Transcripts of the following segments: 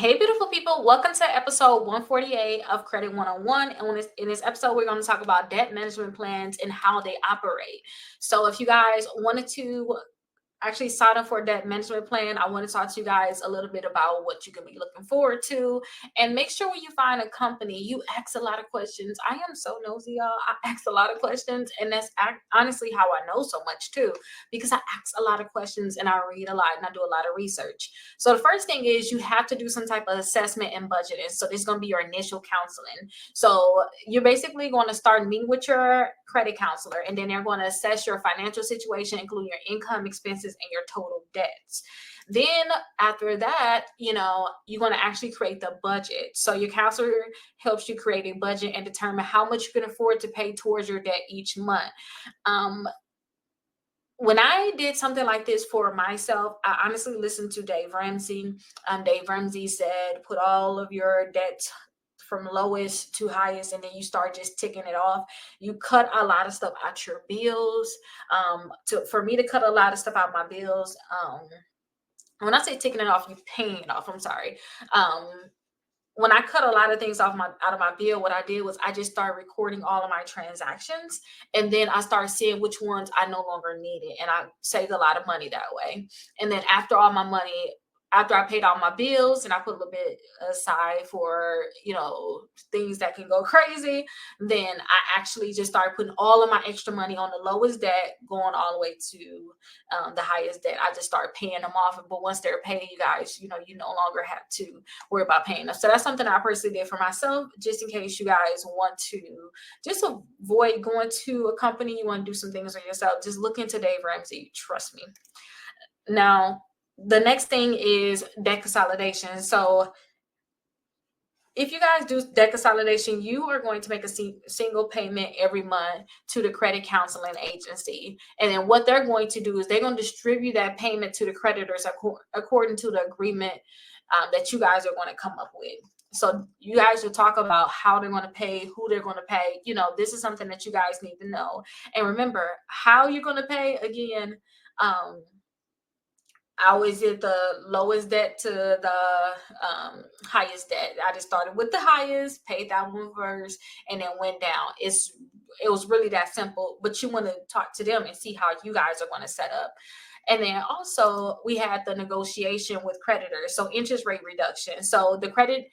Hey, beautiful people. Welcome to episode 148 of Credit 101. And in this episode, we're going to talk about debt management plans and how they operate. So if you guys wanted to actually sign up for a debt management plan, I want to talk to you guys a little bit about what you can be looking forward to. And make sure when you find a company, you ask a lot of questions. I am so nosy, y'all. I ask a lot of questions, and that's honestly how I know so much too, because I ask a lot of questions and I read a lot and I do a lot of research. So the first thing is you have to do some type of assessment and budgeting. So this is going to be your initial counseling. So you're basically going to start meeting with your credit counselor, and then they're going to assess your financial situation, including your income, expenses, and your total debts. Then after that, you're going to actually create the budget. So your counselor helps you create a budget and determine how much you can afford to pay towards your debt each month. When I did something like this for myself, I honestly listened to Dave Ramsey. Dave Ramsey said, put all of your debt from lowest to highest, and then you start just ticking it off. You cut a lot of stuff out your bills. For me to cut a lot of stuff out my bills, when I say ticking it off, you paying it off. I'm sorry. When I cut a lot of things out of my bill, what I did was I just started recording all of my transactions, and then I started seeing which ones I no longer needed, and I saved a lot of money that way. And then after I paid all my bills and I put a little bit aside for, things that can go crazy, then I actually just started putting all of my extra money on the lowest debt, going all the way to the highest debt. I just started paying them off. But once they're paid, you guys, you no longer have to worry about paying them. So that's something I personally did for myself, just in case you guys want to just avoid going to a company, you want to do some things for yourself. Just look into Dave Ramsey. Trust me. Now, the next thing is debt consolidation. So if you guys do debt consolidation, you are going to make a single payment every month to the credit counseling agency. And then what they're going to do is they're going to distribute that payment to the creditors according to the agreement that you guys are going to come up with. So you guys will talk about how they're going to pay, who they're going to pay. This is something that you guys need to know. And remember, how you're going to pay, again, I always did the lowest debt to the highest debt. I just started with the highest, paid that one first, and then went down. It was really that simple, but you want to talk to them and see how you guys are going to set up. And then also we had the negotiation with creditors, so interest rate reduction. So the credit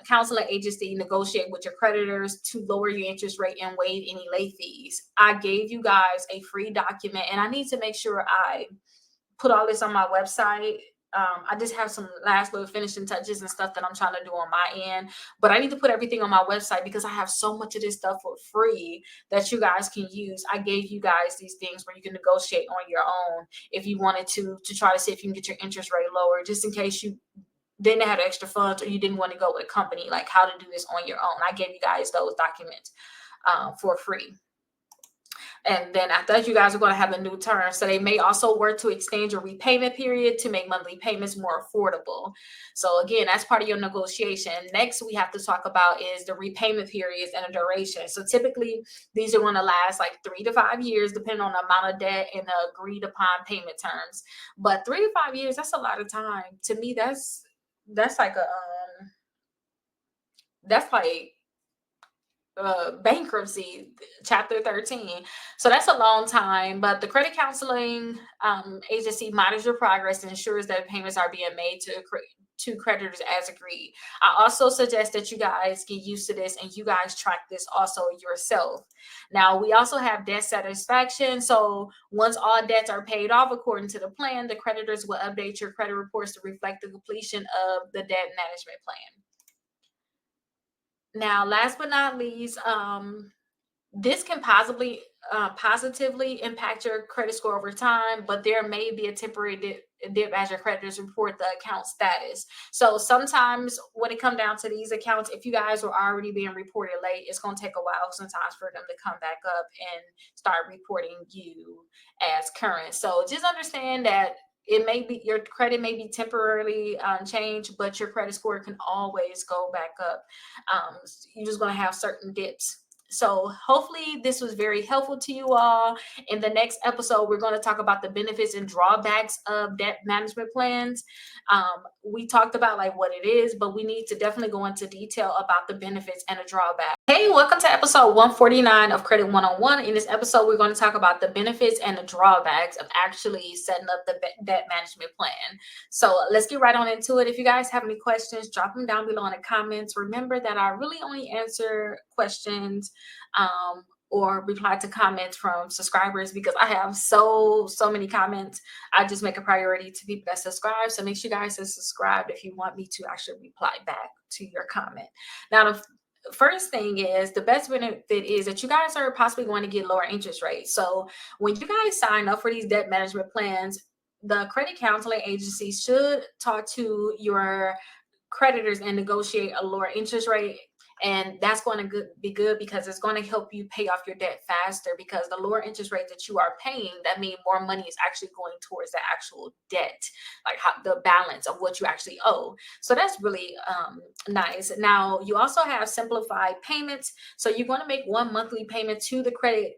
counseling agency negotiate with your creditors to lower your interest rate and waive any late fees. I gave you guys a free document, and I need to make sure I put all this on my website. I just have some last little finishing touches and stuff that I'm trying to do on my end, but I need to put everything on my website because I have so much of this stuff for free that you guys can use. I gave you guys these things where you can negotiate on your own if you wanted to try to see if you can get your interest rate lower, just in case you didn't have extra funds or you didn't want to go with a company, like how to do this on your own. I gave you guys those documents for free. And then after that, you guys are going to have a new term. So they may also work to extend your repayment period to make monthly payments more affordable. So again, that's part of your negotiation. Next, we have to talk about is the repayment periods and the duration. So typically, these are going to last like 3 to 5 years, depending on the amount of debt and the agreed upon payment terms. But 3 to 5 years, that's a lot of time. To me, that's like bankruptcy chapter 13. So that's a long time, but the credit counseling agency monitors your progress and ensures that payments are being made to creditors as agreed. I also suggest that you guys get used to this and you guys track this also yourself. Now, we also have debt satisfaction. So once all debts are paid off according to the plan, the creditors will update your credit reports to reflect the completion of the debt management plan. Now, last but not least, this can positively impact your credit score over time, but there may be a temporary dip as your creditors report the account status. So sometimes when it comes down to these accounts, if you guys were already being reported late, it's going to take a while sometimes for them to come back up and start reporting you as current. So just understand that it may be your credit may be temporarily changed, but your credit score can always go back up. You're just going to have certain dips. So hopefully this was very helpful to you all. In the next episode, we're going to talk about the benefits and drawbacks of debt management plans. We talked about like what it is, but we need to definitely go into detail about the benefits and the drawback. Hey, welcome to episode 149 of Credit 101. In this episode, we're going to talk about the benefits and the drawbacks of actually setting up the debt management plan. So let's get right on into it. If you guys have any questions, drop them down below in the comments. Remember that I really only answer questions or reply to comments from subscribers because I have so many comments. I just make a priority to people that subscribe. So make sure you guys are subscribed if you want me to actually reply back to your comment. Now, the first thing is the best benefit is that you guys are possibly going to get lower interest rates. So when you guys sign up for these debt management plans, the credit counseling agency should talk to your creditors and negotiate a lower interest rate. And that's going to be good because it's going to help you pay off your debt faster, because the lower interest rate that you are paying, that means more money is actually going towards the actual debt, like the balance of what you actually owe. So that's really nice. Now, you also have simplified payments. So you're going to make one monthly payment to the credit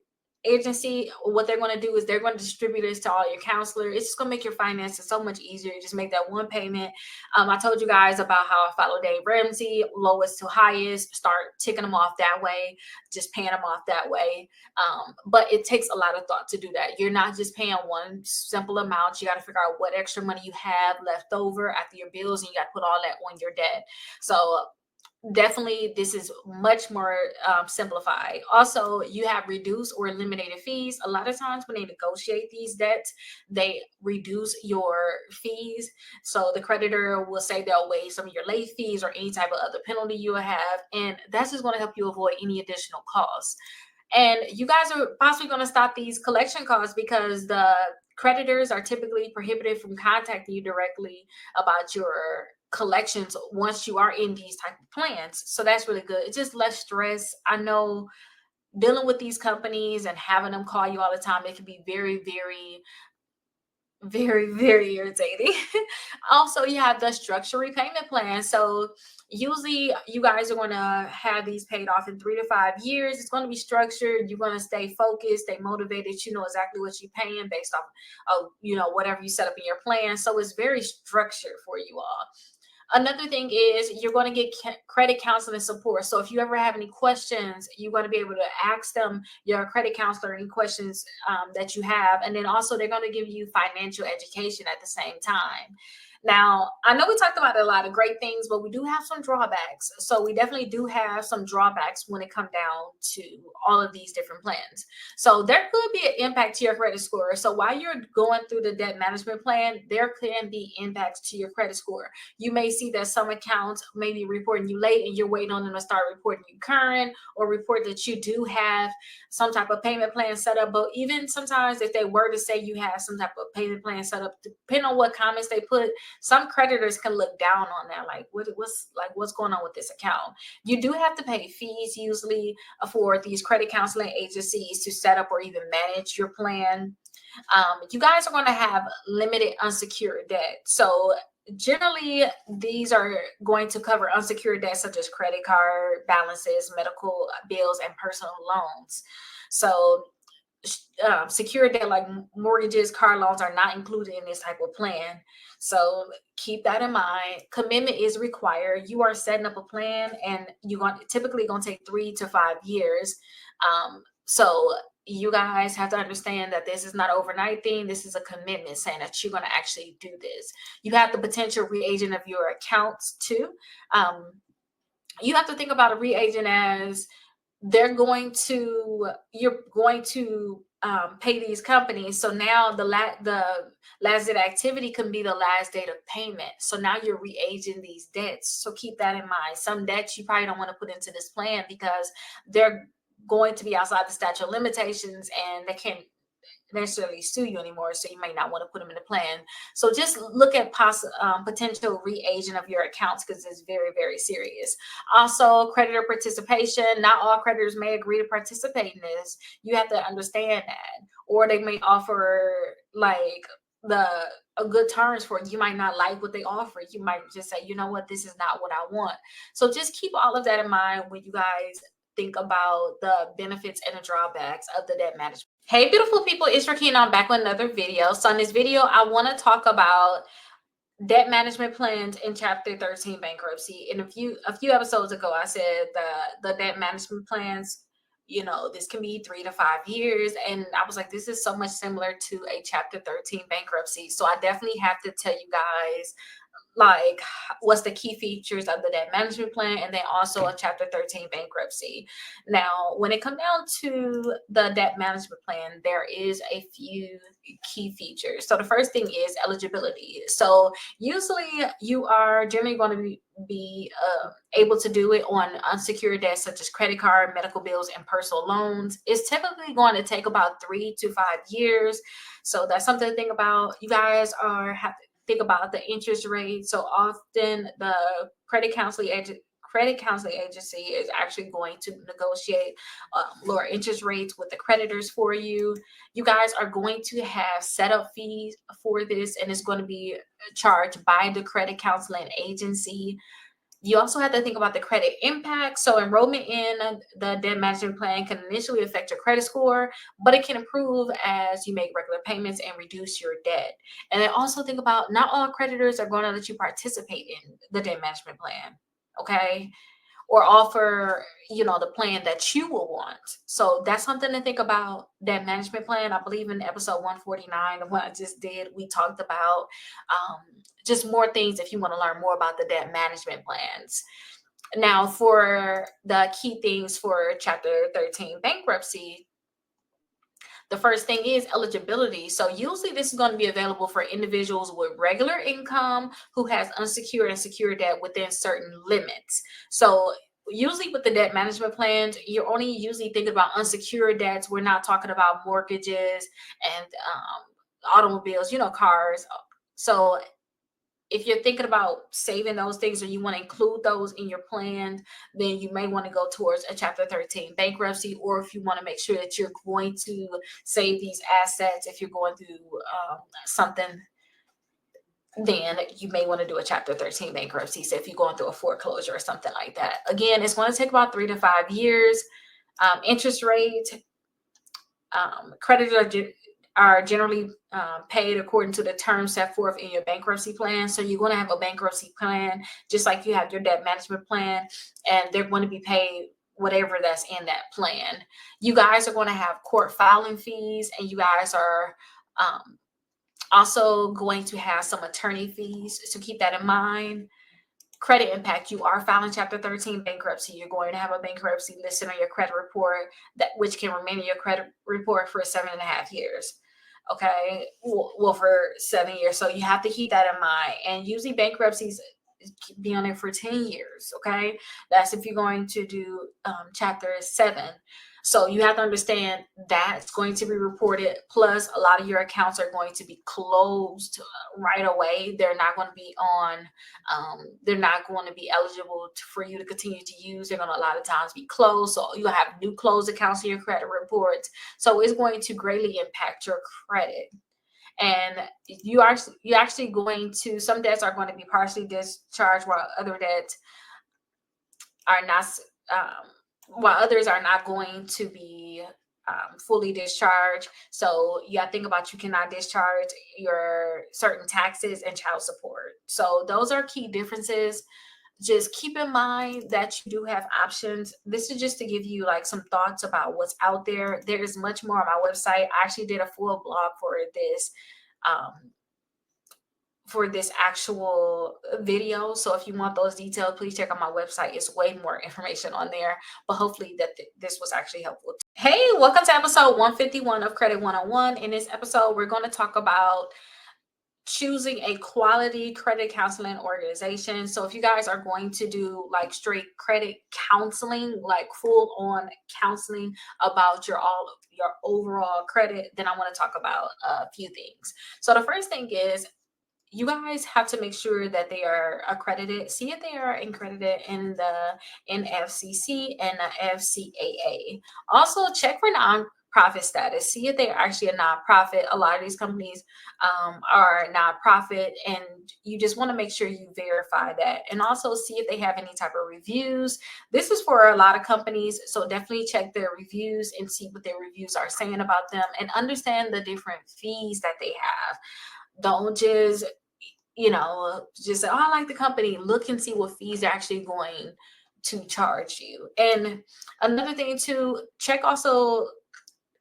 agency. What they're going to do is they're going to distribute this to all your counselors. It's just going to make your finances so much easier. You just make that one payment. I told you guys about how I follow Dave Ramsey, lowest to highest, start ticking them off that way, just paying them off that way. But it takes a lot of thought to do that. You're not just paying one simple amount. You got to figure out what extra money you have left over after your bills, and you got to put all that on your debt. So definitely this is much more simplified. Also, you have reduced or eliminated fees. A lot of times when they negotiate these debts, they reduce your fees. So the creditor will say they'll waive some of your late fees or any type of other penalty you will have, and that's just going to help you avoid any additional costs. And you guys are possibly going to stop these collection costs because the creditors are typically prohibited from contacting you directly about your collections once you are in these type of plans. So that's really good. It's just less stress. I know dealing with these companies and having them call you all the time, it can be very irritating. Also, you have the structured repayment plan. So usually you guys are going to have these paid off in 3 to 5 years. It's going to be structured. You're going to stay focused, stay motivated. You know exactly what you're paying based off of whatever you set up in your plan. So it's very structured for you all. Another thing is you're going to get credit counseling support. So if you ever have any questions, you're going to be able to ask them, your credit counselor, any questions that you have. And then also they're going to give you financial education at the same time. Now, I know we talked about a lot of great things, but we do have some drawbacks. So we definitely do have some drawbacks when it comes down to all of these different plans. So there could be an impact to your credit score. So while you're going through the debt management plan, there can be impacts to your credit score. You may see that some accounts may be reporting you late and you're waiting on them to start reporting you current, or report that you do have some type of payment plan set up. But even sometimes if they were to say you have some type of payment plan set up, depending on what comments they put, some creditors can look down on that, like what's going on with this account. You do have to pay fees usually for these credit counseling agencies to set up or even manage your plan. You guys are going to have limited unsecured debt. So generally, these are going to cover unsecured debt such as credit card balances, medical bills, and personal loans. So secure debt like mortgages, car loans are not included in this type of plan. So keep that in mind. Commitment is required. You are setting up a plan, and typically going to take 3 to 5 years. So you guys have to understand that this is not an overnight thing. This is a commitment saying that you're going to actually do this. You have the potential reagent of your accounts too. You have to think about a reagent as you're going to pay these companies. So now the last date of activity can be the last date of payment. So now you're reaging these debts. So keep that in mind. Some debts you probably don't want to put into this plan because they're going to be outside the statute of limitations and they can't necessarily sue you anymore, so you may not want to put them in the plan. So just look at potential reagent of your accounts, because it's very serious. Also, creditor participation. Not all creditors may agree to participate in this. You have to understand that. Or they may offer like a good terms for it. You might not like what they offer. You might just say, you know what, this is not what I want. So just keep all of that in mind when you guys think about the benefits and the drawbacks of the debt management. Hey, beautiful people, it's Rickita. I'm back with another video. So in this video, I want to talk about debt management plans in chapter 13 bankruptcy. In a few episodes ago, I said the debt management plans, this can be 3 to 5 years, and I was like, this is so much similar to a chapter 13 bankruptcy. So I definitely have to tell you guys, like, what's the key features of the debt management plan, and then also a chapter 13 bankruptcy. Now, when it comes down to the debt management plan, there is a few key features. So the first thing is eligibility. So usually you are generally going to be able to do it on unsecured debt such as credit card, medical bills, and personal loans. It's typically going to take about 3 to 5 years. So that's something to think about. You guys have to think about the interest rate. So often the credit counseling agency is actually going to negotiate lower interest rates with the creditors for you. You guys are going to have setup fees for this, and it's going to be charged by the credit counseling agency. You also have to think about the credit impact. So enrollment in the debt management plan can initially affect your credit score, but it can improve as you make regular payments and reduce your debt. And then also think about, not all creditors are going to let you participate in the debt management plan, okay? Or offer, the plan that you will want. So that's something to think about. Debt management plan, I believe in episode 149, the one I just did, we talked about just more things if you want to learn more about the debt management plans. Now, for the key things for chapter 13 bankruptcy, the first thing is eligibility. So usually this is going to be available for individuals with regular income who has unsecured and secured debt within certain limits. So usually with the debt management plans, you're only usually thinking about unsecured debts. We're not talking about mortgages and automobiles, cars. So if you're thinking about saving those things, or you want to include those in your plan, then you may want to go towards a chapter 13 bankruptcy. Or if you want to make sure that you're going to save these assets, if you're going through something, then you may want to do a chapter 13 bankruptcy. So if you're going through a foreclosure or something like that, again, it's going to take about 3 to 5 years. Interest rate, creditors are generally paid according to the terms set forth in your bankruptcy plan. So you're going to have a bankruptcy plan just like you have your debt management plan, and they're going to be paid whatever that's in that plan. You guys are going to have court filing fees, and you guys are also going to have some attorney fees. So keep that in mind. Credit impact, you are filing chapter 13 bankruptcy. You're going to have a bankruptcy listed on your credit report, which can remain in your credit report for 7.5 years. Okay, well, for 7 years. So you have to keep that in mind. And usually bankruptcies be on there for 10 years. Okay, that's if you're going to do chapter 7. So you have to understand that's going to be reported. Plus, a lot of your accounts are going to be closed right away. They're not going to be on. They're not going to be eligible for you to continue to use. They're going to a lot of times be closed. So you have new closed accounts in your credit reports. So it's going to greatly impact your credit. And you're actually going to, some debts are going to be partially discharged, while other debts are not. While others are not going to be fully discharged. So you got to think about, you cannot discharge your certain taxes and child support. So those are key differences. Just keep in mind that you do have options. This is just to give you like some thoughts about what's out there. There is much more on my website. I actually did a full blog for this actual video. So if you want those details, please check out my website. It's way more information on there, but hopefully that this was actually helpful. Hey, welcome to episode 151 of Credit 101. In this episode, we're going to talk about choosing a quality credit counseling organization. So if you guys are going to do like straight credit counseling, like full on counseling about your overall credit, then I want to talk about a few things. So the first thing is, you guys have to make sure that they are accredited. See if they are accredited in the NFCC and the FCAA. Also check for profit status. See if they're actually a nonprofit. A lot of these companies are nonprofit, and you just want to make sure you verify that. And also see if they have any type of reviews. This is for a lot of companies, so definitely check their reviews and see what their reviews are saying about them, and understand the different fees that they have. Don't just, just say, oh, I like the company. Look and see what fees they're actually going to charge you. And another thing too, check also,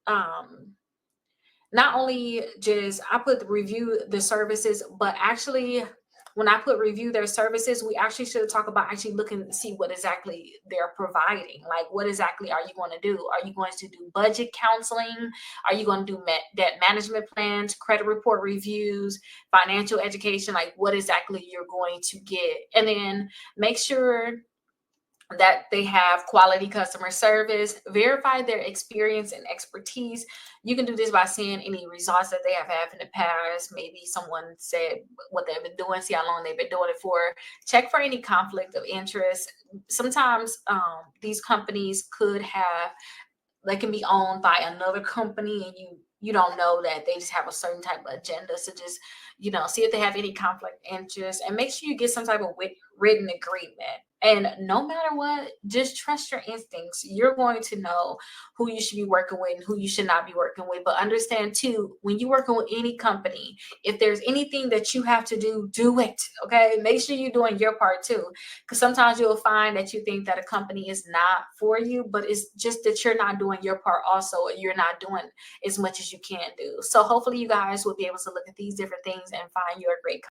not only just I put review the services, but actually when I put review their services, we actually should talk about actually looking to see what exactly they're providing. Like, what exactly are you going to do? Are you going to do budget counseling? Are you going to do debt management plans, credit report reviews, financial education? Like, what exactly you're going to get? And then make sure that they have quality customer service. Verify their experience and expertise. You can do this by seeing any results that they have had in the past. Maybe someone said what they've been doing, see how long they've been doing it for. Check for any conflict of interest. Sometimes these companies they can be owned by another company, and you don't know that they just have a certain type of agenda. So just, see if they have any conflict interest, and make sure you get some type of written agreement. And no matter what, just trust your instincts. You're going to know who you should be working with and who you should not be working with. But understand too, when you're working with any company, if there's anything that you have to do it. Okay. Make sure you're doing your part too. Because sometimes you'll find that you think that a company is not for you, but it's just that you're not doing your part also, or you're not doing as much as you can do. So hopefully you guys will be able to look at these different things and find your great